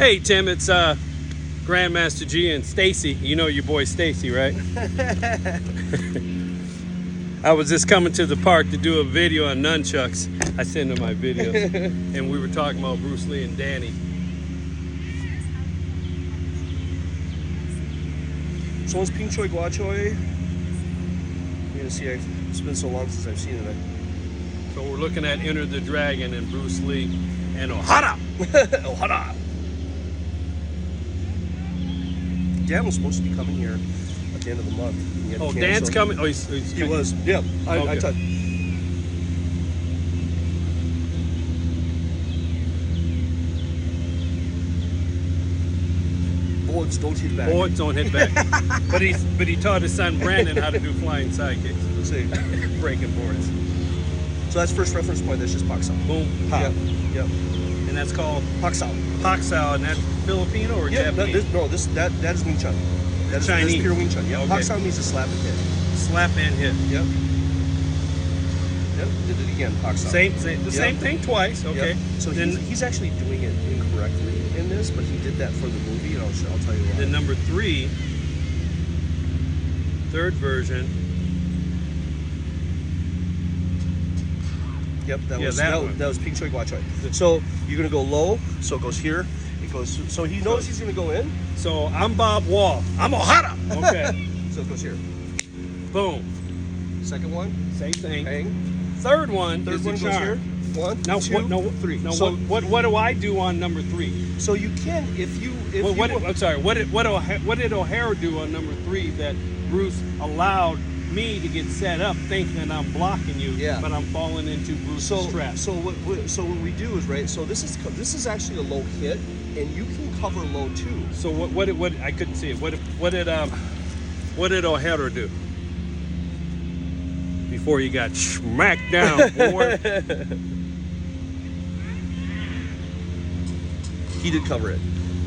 Hey Tim, it's Grandmaster G and Stacy. You know your boy Stacy, right? I was just coming to the park to do a video on nunchucks. I send him my videos. And we were talking about Bruce Lee and Danny. So what's Ping Choi Gua Choi? You're gonna see, it's been so long since I've seen it. So we're looking at Enter the Dragon and Bruce Lee and Ohara. Ohara! Dan was supposed to be coming here at the end of the month. Oh, Dan's coming? Oh, he was. Yeah, I touched. Boards don't hit back. Boards don't hit back. but he taught his son Brandon how to do flying side kicks. Let's see. Breaking boards. So that's first reference point. That's just Pak Sao. Boom. Pop. Yep. And that's called Pak Sao. Pak Sao, and that's Filipino or Japanese? That is Wing Chun. That is Chinese. pure Wing Chun. Yeah. Okay. Pak Sao means to slap and hit. Slap and hit. Yep. Yep. Did it again. Pak Sao. Same thing twice. Okay. Yep. So he's actually doing it incorrectly in this, but he did that for the movie, and I'll tell you why. Then number 3, third version. Yep, that was Ping Choi Gua Choi. The- So you're gonna go low, so it goes here. It goes. So he knows he's gonna go in. So I'm Bob Wall. I'm Ohara. Okay. So it goes here. Boom. Second one, Same thing. bang. Third one Third is one the goes here. charm. One, Now, two, three. No, So what do I do on number 3? so you can I'm sorry. What did O'Hara do on number 3 that Bruce allowed me to get set up, thinking I'm blocking you, Yeah. but I'm falling into Bruce's trap? So what we do is right. So this is actually a low hit, and you can cover low too. So what I couldn't see it. What did O'Hara do before you got smacked down, boy? He did cover it.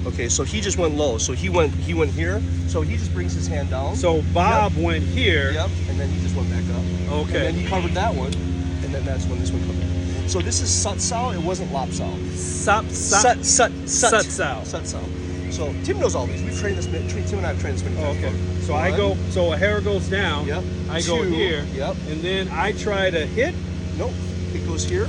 Okay, so he just went low. So he went here. So he just brings his hand down. So Bob went here. Yep, and then he just went back up. Okay. And then he covered that one, and then that's when this one comes in. So this is Sut Sao. It wasn't Lop Sao. Sut Sao. Sao. Sut Sao. So Tim knows all these. We've trained this. Tim and I have trained this many times. Okay. before. So I go. So O'Hara goes down. Yep. I go Two. here. Yep. And then I try to hit, Nope. It goes here.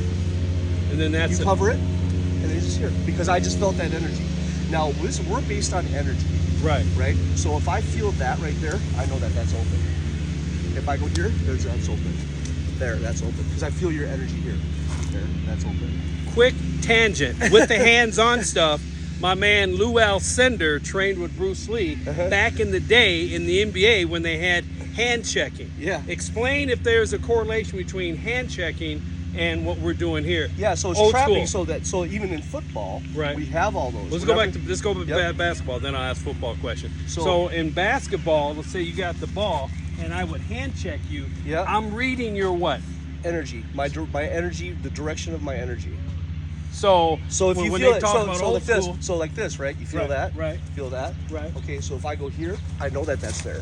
and then that's You it. cover it, and then it's just here because I just felt that energy. Now we're based on energy, Right. right? So if I feel that right there, I know that that's open. If I go here, that's open. There, that's open because I feel your energy here. There, that's open. Quick tangent with the hands-on stuff. My man Lou Alcindor trained with Bruce Lee back in the day in the NBA when they had hand checking. Yeah. Explain if there's a correlation between hand checking and what we're doing here. Yeah, so it's Old trapping. school. So even in football, Right. we have all those. Let's Whenever- go back to Yep. basketball. Then I'll ask football question. So- So in basketball, let's say you got the ball, and I would hand check you. Yeah. I'm reading your what? energy, my energy, the direction of my energy. So if when you they feel it, talk about so old like this, school- so like this, right? You feel Right, that, right. Feel that, Right. Okay, so if I go here, I know that that's there.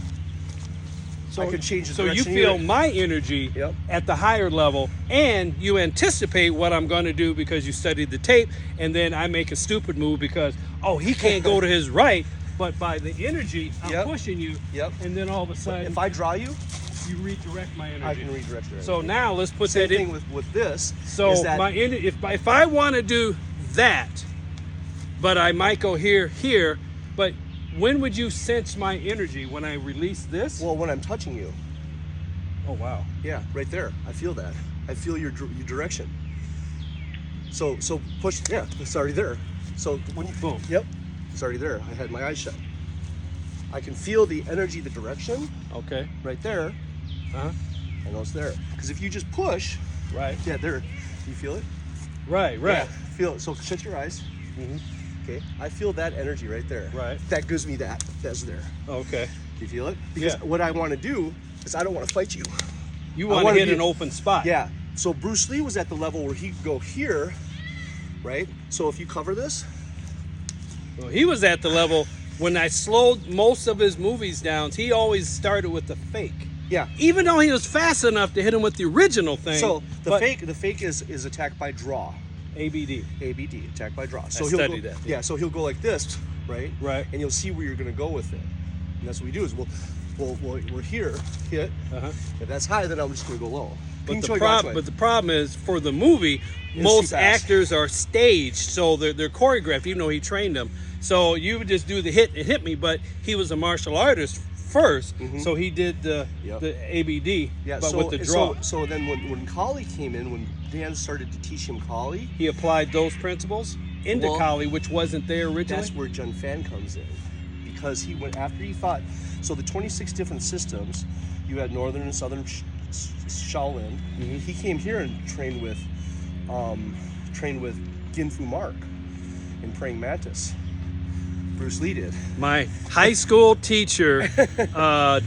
I can change the So you direction feel here. my energy Yep. at the higher level, and you anticipate what I'm going to do because you studied the tape, and then I make a stupid move because, oh, he can't go to his right, but by the energy, I'm Yep. pushing you, Yep. and then all of a sudden, If I draw you, you redirect my energy. I can redirect your energy. So now let's put Same that thing in. with this. So is that if I want to do that, but I might go here, but when would you sense my energy? When I release this? well, when I'm touching you, Oh wow. yeah, right there, I feel that. I feel your direction. So push. Yeah, it's already there. So when you Boom. Yep, it's already there. I had my eyes shut. I can feel the energy, the direction Okay. right there. Uh-huh. I know it's there. Because if you just push, Right. yeah, there. You feel it? Right. Yeah, feel it. So shut your eyes. Mhm. Okay. I feel that energy right there. Right. That gives me that. That's there. Okay. Do you feel it? Because Yeah. what I want to do is I don't want to fight you. You I want to wanna hit be- an open spot. Yeah. So Bruce Lee was at the level where he could go here, right? So if you cover this, Well, he was at the level when I slowed most of his movies down. He always started with the fake. yeah. Even though he was fast enough to hit him with the original thing. So the but- fake is attacked by draw. ABD. ABD, attack by draw. So I he'll studied go, that. Yeah, so he'll go like this, right? Right. And you'll see where you're going to go with it. And that's what we do is we're here, hit. If that's high, then I'm just going to go low. But the problem is, for the movie, most actors are staged, so they're choreographed, even though he trained them. So you would just do the hit and hit me, but he was a martial artist first, so he did the ABD, but with the draw. So then when Kali came in, when Dan started to teach him Kali, he applied those principles into Kali, which wasn't there originally. That's where Jun Fan comes in, because he went after he fought. So the 26 different systems, you had Northern and Southern Shaolin. He came here and trained with Ginfu Mark and Praying Mantis. Bruce Lee did. My high school teacher,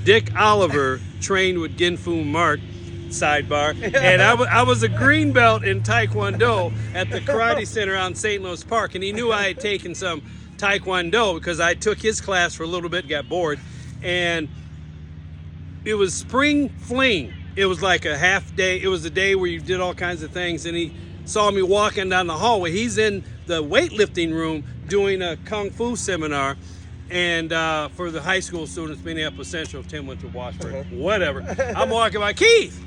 Dick Oliver, trained with Ginfu Mark, sidebar, and I was a green belt in Taekwondo at the Karate Center on St. Louis Park, and he knew I had taken some Taekwondo because I took his class for a little bit, got bored, and it was spring fling. It was like a half day. It was a day where you did all kinds of things, and he saw me walking down the hallway. He's in the weightlifting room doing a kung fu seminar, and for the high school students, Minneapolis Central. Tim went to Washburn, whatever. I'm walking by, Keith.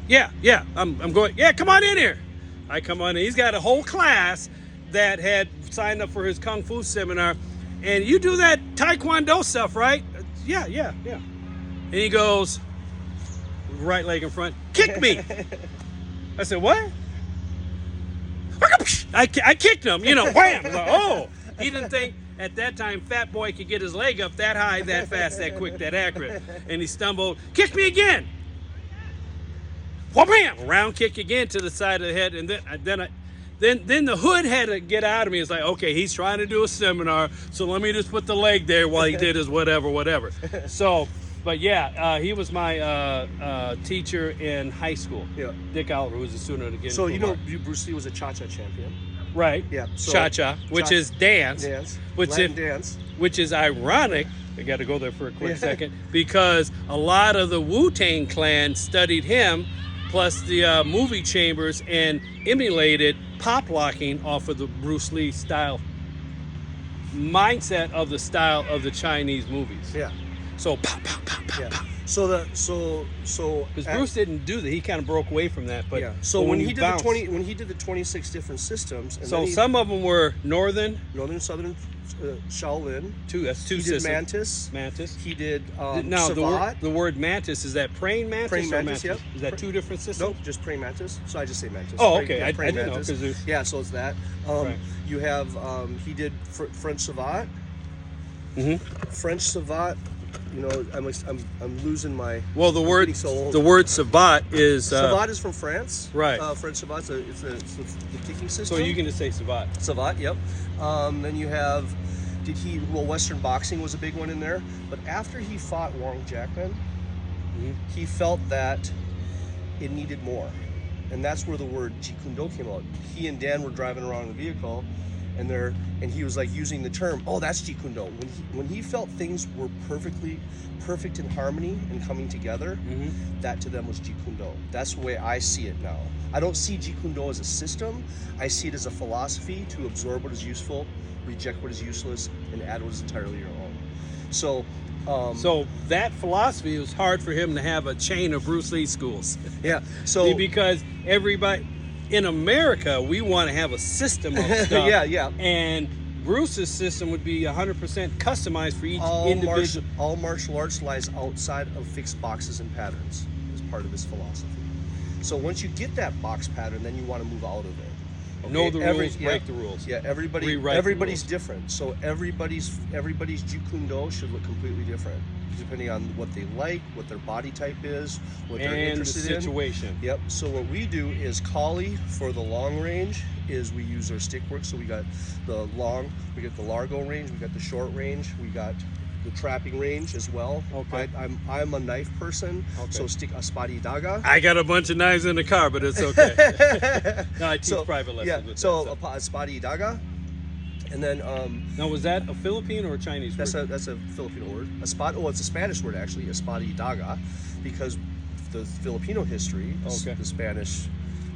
Yeah, I'm going. Yeah, come on in here. I come on in. He's got a whole class that had signed up for his kung fu seminar, and you do that Taekwondo stuff, right? Yeah. And he goes, right leg in front, kick me. I said, what? I kicked him, wham. I was like, oh. He didn't think at that time Fat Boy could get his leg up that high, that fast, that quick, that accurate. And he stumbled, kick me again. Wham! Round kick again to the side of the head. And then the hood had to get out of me. It's like, okay, he's trying to do a seminar, so let me just put the leg there while he did his whatever. So, but yeah, he was my teacher in high school. Yeah. Dick Oliver, who was a student again. So Bruce Lee was a cha-cha champion. Right. Yeah. So cha-cha, which is dance. Dance. Which is ironic. I got to go there for a quick second, because a lot of the Wu-Tang Clan studied him, plus the movie chambers, and emulated pop locking off of the Bruce Lee style mindset of the style of the Chinese movies. Yeah. So pop. So because Bruce didn't do that, he kind of broke away from that. But so when he did the 26 different systems, and so some of them were Northern, Southern Shaolin. That's two he systems. Did Mantis. He did now Savat. the word Mantis, is that praying mantis? Praying or Mantis, mantis? Yep. Is that two different systems? Nope, just praying Mantis. So I just say Mantis. Oh, okay. I didn't know, because yeah, so it's that. Right. You have he did French Savat. French Savat. I'm losing my. Well, the word Savat is Savat is from France. Right. French Savat, it's the kicking system. So you can just say Savat. Savat, yep. Then you have, Western boxing was a big one in there. But after he fought Wong Jackman, he felt that it needed more, and that's where the word Jeet-Kune-Do came out. He and Dan were driving around in the vehicle, and he was like using the term, oh, that's Jeet-Kune-Do. When he felt things were perfect in harmony and coming together, that to them was Jeet-Kune-Do. That's the way I see it now. I don't see Jeet-Kune-Do as a system. I see it as a philosophy to absorb what is useful, reject what is useless, and add what is entirely your own. So that philosophy, was hard for him to have a chain of Bruce Lee schools. Yeah. So because everybody in America, we want to have a system of stuff. Yeah. And Bruce's system would be 100% customized for each individual. All martial arts lies outside of fixed boxes and patterns as part of his philosophy. So once you get that box pattern, then you want to move out of it. Okay? Know the rules, break the rules. Yeah, everybody's different. So everybody's Jeet-Kune-Do should look completely different, depending on what they like, what their body type is, what they're interested in. And the situation. Yep. So what we do is Kali for the long range is we use our stick work. So we got the Largo range, we got the short range, we got the trapping range as well. Okay. I'm a knife person, so stick Aspadi Daga. I got a bunch of knives in the car, but it's okay. No, I teach private lessons with that. Aspadi Daga. And then now, was that a Philippine or a Chinese word? That's a Filipino word. It's a Spanish word actually, Aspadi Daga, because the Filipino history, the Spanish,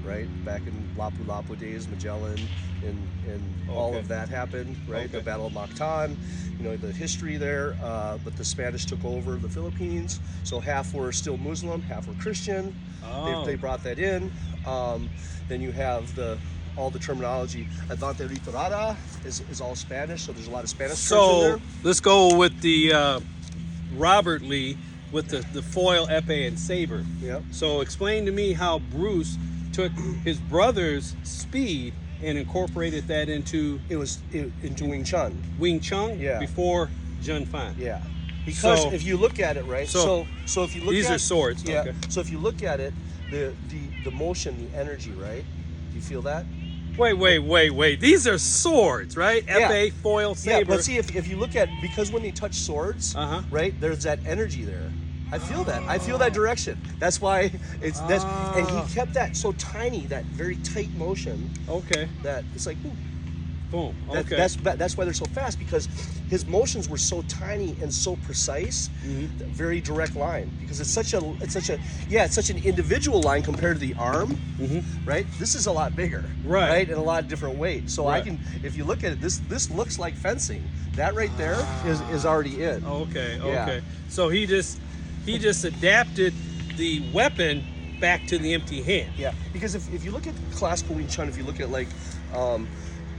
right? Back in Lapu-Lapu days, Magellan, and all of that happened, right? The Battle of Mactan, you know, the history there. But the Spanish took over the Philippines, so half were still Muslim, half were Christian. They brought that in. Then you have all the terminology. Advante Litorada is all Spanish, so there's a lot of Spanish terms in there. So let's go with the Robert Lee with the foil, epee, and saber. Yep. So explain to me how Bruce took his brother's speed and incorporated that into Into Wing Chun. Wing Chun Yeah. before Jun Fan. Yeah. Because So- if you look at it, right? So if you look these at are swords. Yeah. Okay. So if you look at it, the motion, the energy, right? Do you feel that? Wait. These are swords, right? Yeah. Epee, foil, saber. Yeah, but see, if you look at, because when they touch swords, right, there's that energy there. I feel that. I feel that direction. That's why and he kept that so tiny, that very tight motion. Okay. That it's like, ooh, Boom. that, Okay. that's why they're so fast, because his motions were so tiny and so precise, very direct line. Because it's such an individual line compared to the arm, right? This is a lot bigger, Right. And a lot of different weight. So Right. if you look at it, this looks like fencing. That right there is already in. Okay. Yeah. So he just adapted the weapon back to the empty hand. Yeah, because if you look at classical Wing Chun, if you look at like,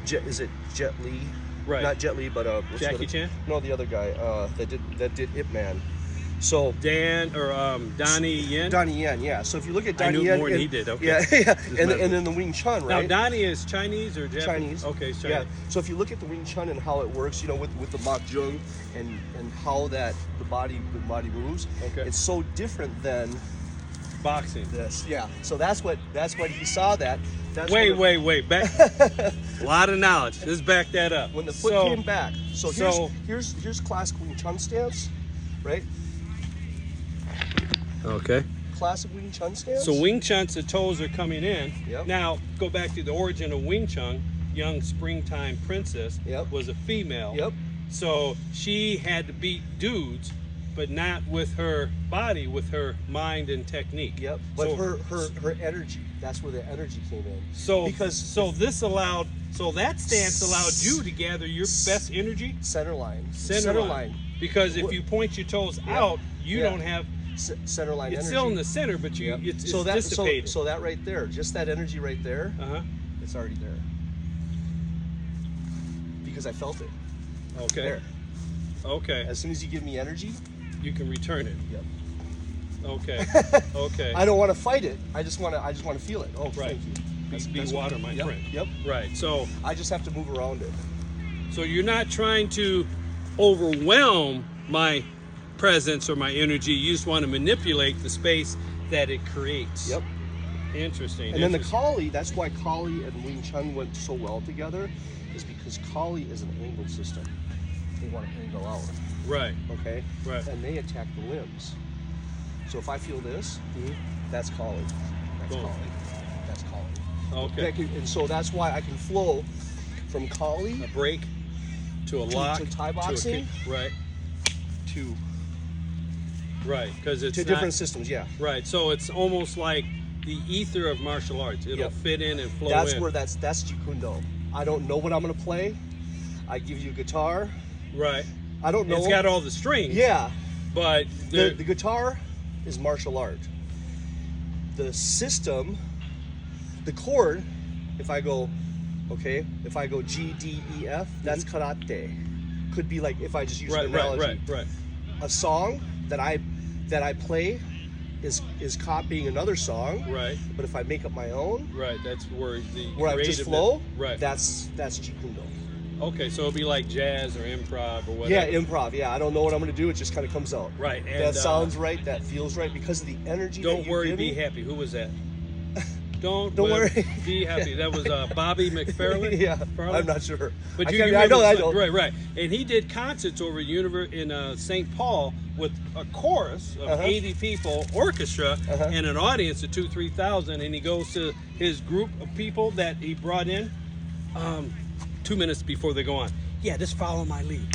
is it Jet Li? Right. Not Jet Li, but what's the Jackie other- Chan? No, the other guy that did Ip Man. So Donnie Yen. Donnie Yen, yeah. So if you look at I Donnie knew Yen, more than and- he did. Okay. Yeah, and then the Wing Chun, Now right? Donnie is Chinese or Japanese? Chinese. Okay, he's Yeah. Chinese. So if you look at the Wing Chun and how it works, you know, with the Mak Jung and how the body moves, Okay. it's so different than Boxing. this. Yeah. So that's what he saw that. That's Wait. Back. A lot of knowledge. Let's back that up. When the foot So- came back. So so- here's classic Wing Chun stance, right? Okay. Classic Wing Chun stance. So Wing Chun's the toes are coming in. Yep. Now go back to the origin of Wing Chun. Young springtime princess Yep. was a female. Yep. So she had to beat dudes, but not with her body, with her mind and technique. Yep. But So- her energy. That's where the energy came in. So because that stance allowed you to gather your best energy. center line. Center line. Because if you point your toes out, you Yeah. don't have. Center line It's energy. still in the center, but it's dissipated. So that right there, just that energy right there, it's already there. Because I felt it. Okay. There. Okay. As soon as you give me energy, You can return it. yep. Okay. Okay. I don't want to fight it. I just want to feel it. Oh, Right. thank you. Be water, my yep, friend. Yep. Right. So I just have to move around it. you're not trying to overwhelm my presence or my energy. You just want to manipulate the space that it creates. Yep. Interesting. And then the interesting. Kali, that's why Kali and Wing Chun went so well together, is because Kali is an angled system. They want to angle out, Right. okay? Right. And they attack the limbs. So if I feel this, Mhm. that's Kali. That's Boom. Kali. That's Kali. Okay. And so that's why I can flow from Kali A break to a lock to Thai a boxing. kick. Right. to Because it's not, different systems, yeah. Right. So it's almost like the ether of martial arts. It'll Yep. fit in and flow That's in. where that's Jeet-Kune-Do. I don't know what I'm gonna play. I give you a guitar. Right. I don't know. It's got all the strings. Yeah. But The guitar is martial art. The system, the chord, if I go G, D, E, F, that's karate. Could be like, if I just use an analogy. Right. A song that I play is copying another song. Right. But if I make up my own, Right. That's where where I just flow, Right. that's Jeet-Kune-Do. Okay, so it'll be like jazz or improv or whatever. Yeah, improv. Yeah, I don't know what I'm gonna do. It just kind of comes out. Right. And That sounds right. That feels right because of the energy. Don't that you worry, give be me. happy. Who was that? Don't worry. Be happy. That was Bobby McFarlane. Yeah, McFarlane? I'm not sure. But I you can't- remember, I know. Right. And he did concerts over in St. Paul with a chorus of 80 people, orchestra, and an audience of 2,000-3,000. And he goes to his group of people that he brought in 2 minutes before they go on. Yeah, just follow my lead.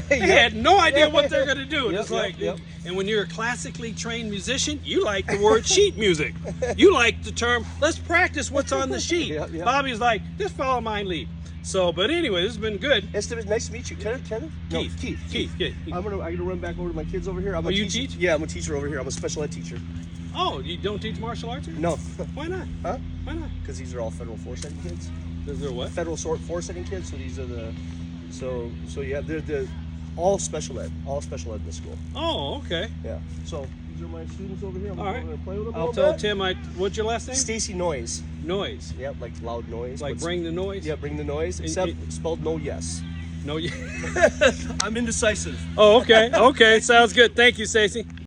They had no idea what they're going to do. Yep, It's like, yep. and when you're a classically trained musician, you like the word sheet music. You like the term, let's practice what's on the sheet. Yep, yep. Bobby's like, just follow my lead. So, but anyway, this has been good. It's nice to meet you. Kenneth? No, Keith. Yeah. I'm gonna run back over to my kids over here. I'm Oh, a you teacher. teach? Yeah, I'm a teacher over here. I'm a special ed teacher. Oh, you don't teach martial arts here? No. Why not? Huh? Why not? Because these are all federal force setting kids. Is there what? Federal force setting kids. So these are the, so yeah, they're all special ed in the school. Oh, okay. Yeah. So these are my students over here. I'm All right. gonna play with them. I'll a tell little bit. Tim, what's your last name? Stacey Noise. Noise. Yep, like loud noise. Like but- bring the noise? Yeah, bring the noise. Except spelled no yes. No, you. I'm indecisive. Oh, okay. Okay. Sounds good. Thank you, Stacey.